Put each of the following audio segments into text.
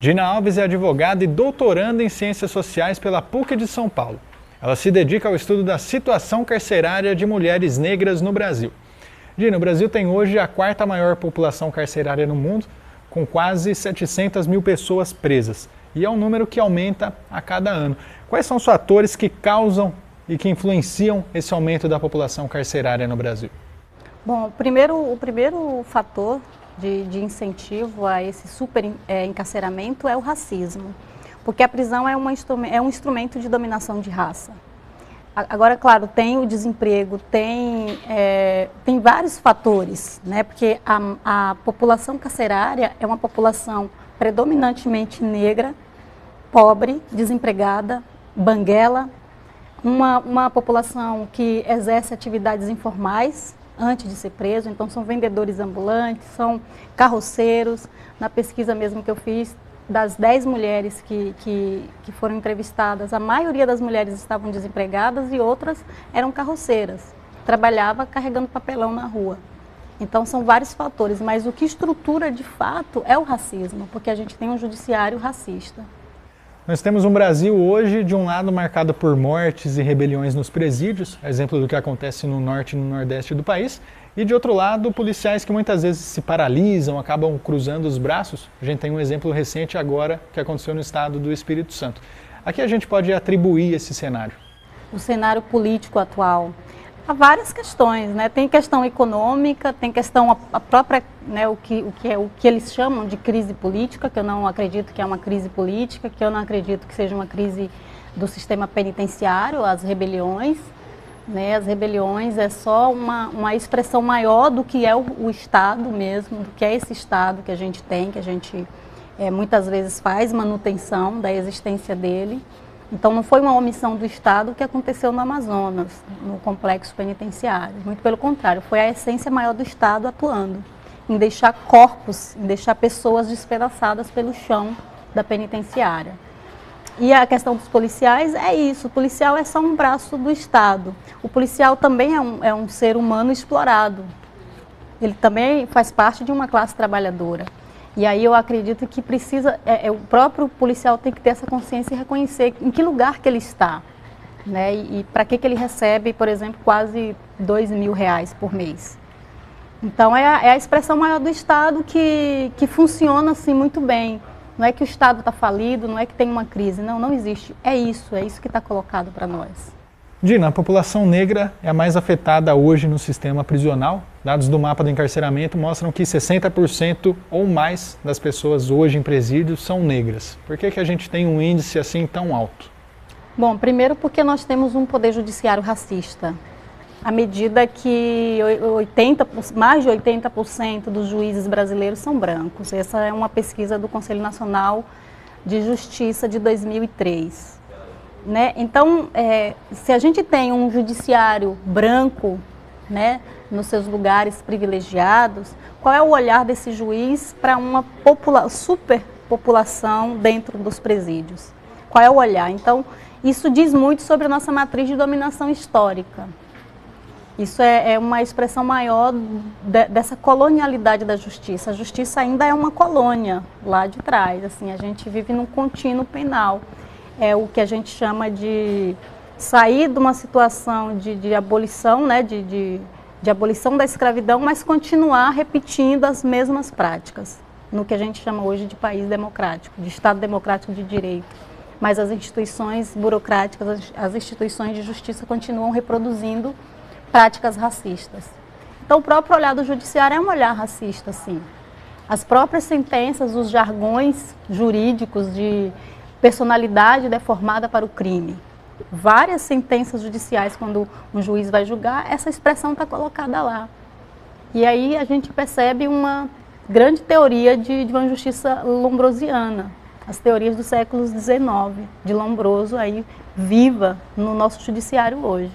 Dina Alves é advogada e doutoranda em Ciências Sociais pela PUC de São Paulo. Ela se dedica ao estudo da situação carcerária de mulheres negras no Brasil. Dina, o Brasil tem hoje a quarta maior população carcerária no mundo, com quase 700 mil pessoas presas. E é um número que aumenta a cada ano. Quais são os fatores que causam e que influenciam esse aumento da população carcerária no Brasil? Bom, o primeiro fator de incentivo a esse encarceramento é o racismo, porque a prisão é um instrumento de dominação de raça. Agora, claro, tem o desemprego, tem vários fatores, né? Porque a população carcerária é uma população predominantemente negra, pobre, desempregada, banguela, uma população que exerce atividades informais antes de ser preso, então são vendedores ambulantes, são carroceiros. Na pesquisa mesmo que eu fiz, das 10 mulheres que foram entrevistadas, a maioria das mulheres estavam desempregadas e outras eram carroceiras, trabalhava carregando papelão na rua. Então são vários fatores, mas o que estrutura de fato é o racismo, porque a gente tem um judiciário racista. Nós temos um Brasil hoje, de um lado, marcado por mortes e rebeliões nos presídios, exemplo do que acontece no norte e no nordeste do país, e de outro lado, policiais que muitas vezes se paralisam, acabam cruzando os braços. A gente tem um exemplo recente agora que aconteceu no estado do Espírito Santo. A que a gente pode atribuir esse cenário? O cenário político atual. Há várias questões, né? Tem questão econômica, tem questão a própria, né, o que eles chamam de crise política, que eu não acredito que é uma crise política, que eu não acredito que seja uma crise do sistema penitenciário, as rebeliões, né? As rebeliões é só uma expressão maior do que é o Estado mesmo, do que é esse Estado que a gente tem, que a gente muitas vezes faz manutenção da existência dele. Então não foi uma omissão do Estado que aconteceu no Amazonas, no complexo penitenciário. Muito pelo contrário, foi a essência maior do Estado atuando, em deixar corpos, em deixar pessoas despedaçadas pelo chão da penitenciária. E a questão dos policiais é isso, o policial é só um braço do Estado. O policial também é um ser humano explorado. Ele também faz parte de uma classe trabalhadora. E aí eu acredito que o próprio policial tem que ter essa consciência e reconhecer em que lugar que ele está, né? E para que ele recebe, por exemplo, quase R$2.000 por mês. Então é a expressão maior do Estado que funciona assim muito bem. Não é que o Estado está falido, não é que tem uma crise, não existe. É isso que está colocado para nós. Dina, a população negra é a mais afetada hoje no sistema prisional. Dados do mapa do encarceramento mostram que 60% ou mais das pessoas hoje em presídios são negras. Por que a gente tem um índice assim tão alto? Bom, primeiro porque nós temos um poder judiciário racista. À medida que mais de 80% dos juízes brasileiros são brancos. Essa é uma pesquisa do Conselho Nacional de Justiça de 2003. Né? Então, se a gente tem um judiciário branco, né, nos seus lugares privilegiados, qual é o olhar desse juiz para uma superpopulação dentro dos presídios? Qual é o olhar? Então, isso diz muito sobre a nossa matriz de dominação histórica. Isso é uma expressão maior dessa colonialidade da justiça. A justiça ainda é uma colônia lá de trás. Assim, a gente vive num contínuo penal. É o que a gente chama de sair de uma situação de abolição, né, de abolição da escravidão, mas continuar repetindo as mesmas práticas, no que a gente chama hoje de país democrático, de Estado democrático de direito. Mas as instituições burocráticas, as instituições de justiça continuam reproduzindo práticas racistas. Então o próprio olhar do judiciário é um olhar racista, sim. As próprias sentenças, os jargões jurídicos de personalidade deformada para o crime. Várias sentenças judiciais, quando um juiz vai julgar, essa expressão está colocada lá. E aí a gente percebe uma grande teoria de uma justiça lombrosiana, as teorias do século XIX, de Lombroso, aí viva no nosso judiciário hoje.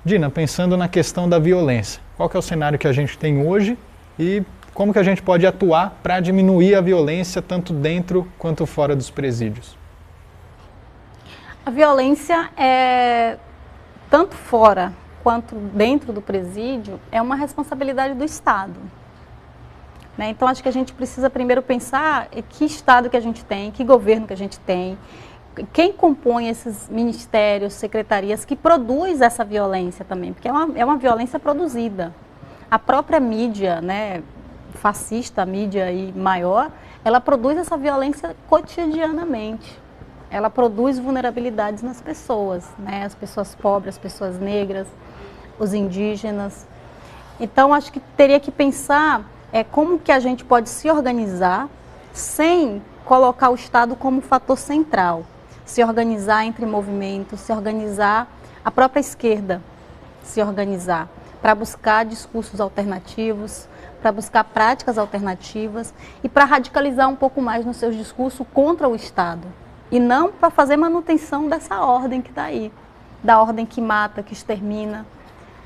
Dina, pensando na questão da violência, qual que é o cenário que a gente tem hoje e como que a gente pode atuar para diminuir a violência tanto dentro quanto fora dos presídios? A violência, tanto fora quanto dentro do presídio, é uma responsabilidade do Estado. né? Então acho que a gente precisa primeiro pensar que Estado que a gente tem, que governo que a gente tem, quem compõe esses ministérios, secretarias que produz essa violência também, porque é uma violência produzida. A própria mídia, né, fascista, a mídia aí maior, ela produz essa violência cotidianamente. Ela produz vulnerabilidades nas pessoas, né, as pessoas pobres, as pessoas negras, os indígenas. Então acho que teria que pensar como que a gente pode se organizar sem colocar o Estado como fator central. Se organizar entre movimentos, se organizar, a própria esquerda se organizar para buscar discursos alternativos, para buscar práticas alternativas e para radicalizar um pouco mais nos seus discursos contra o Estado. E não para fazer manutenção dessa ordem que está aí, da ordem que mata, que extermina.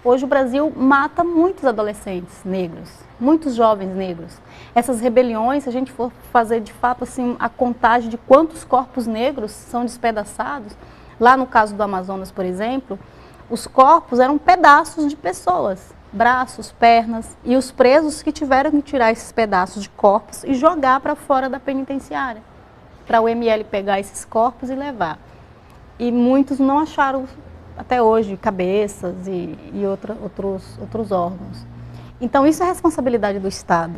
Hoje o Brasil mata muitos adolescentes negros, muitos jovens negros. Essas rebeliões, se a gente for fazer de fato assim, a contagem de quantos corpos negros são despedaçados, lá no caso do Amazonas, por exemplo, os corpos eram pedaços de pessoas, braços, pernas, e os presos que tiveram que tirar esses pedaços de corpos e jogar para fora da penitenciária, para o ML pegar esses corpos e levar. E muitos não acharam até hoje cabeças e outros órgãos. Então isso é responsabilidade do Estado,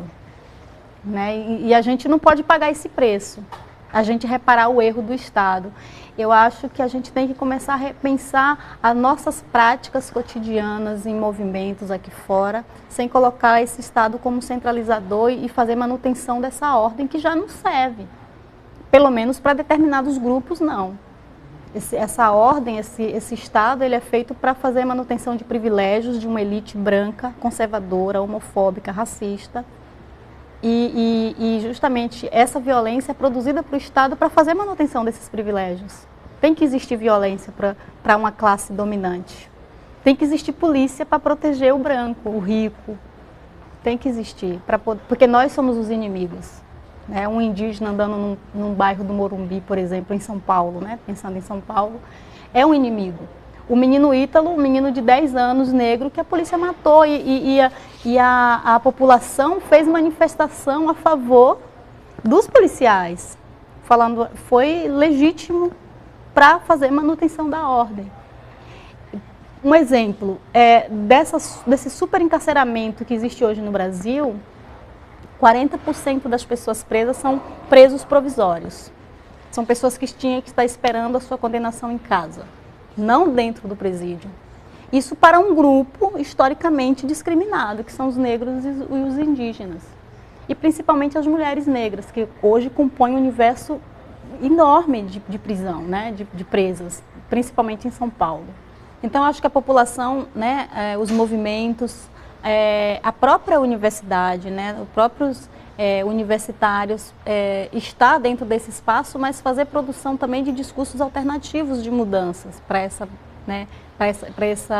né? E a gente não pode pagar esse preço, a gente reparar o erro do Estado. Eu acho que a gente tem que começar a repensar as nossas práticas cotidianas em movimentos aqui fora, sem colocar esse Estado como centralizador e fazer manutenção dessa ordem que já não serve. Pelo menos para determinados grupos, não. Essa ordem, esse Estado, ele é feito para fazer manutenção de privilégios de uma elite branca, conservadora, homofóbica, racista. E justamente essa violência é produzida para o Estado para fazer manutenção desses privilégios. Tem que existir violência para uma classe dominante. Tem que existir polícia para proteger o branco, o rico. Tem que existir, porque nós somos os inimigos. Né? Um indígena andando num bairro do Morumbi, por exemplo, em São Paulo, né? Pensando em São Paulo, é um inimigo. O menino Ítalo, um menino de 10 anos, negro, que a polícia matou e a população fez manifestação a favor dos policiais, falando foi legítimo para fazer manutenção da ordem. Um exemplo desse superencarceramento que existe hoje no Brasil, 40% das pessoas presas são presos provisórios. São pessoas que tinham que estar esperando a sua condenação em casa, não dentro do presídio. Isso para um grupo historicamente discriminado, que são os negros e os indígenas. E principalmente as mulheres negras, que hoje compõem um universo enorme de prisão, né, de presas, principalmente em São Paulo. Então acho que a população, né, os movimentos, a própria universidade, né, os próprios universitários está dentro desse espaço, mas fazer produção também de discursos alternativos de mudanças para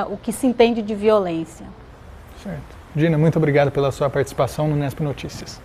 o que se entende de violência. Certo. Dina, muito obrigado pela sua participação no Unesp Notícias.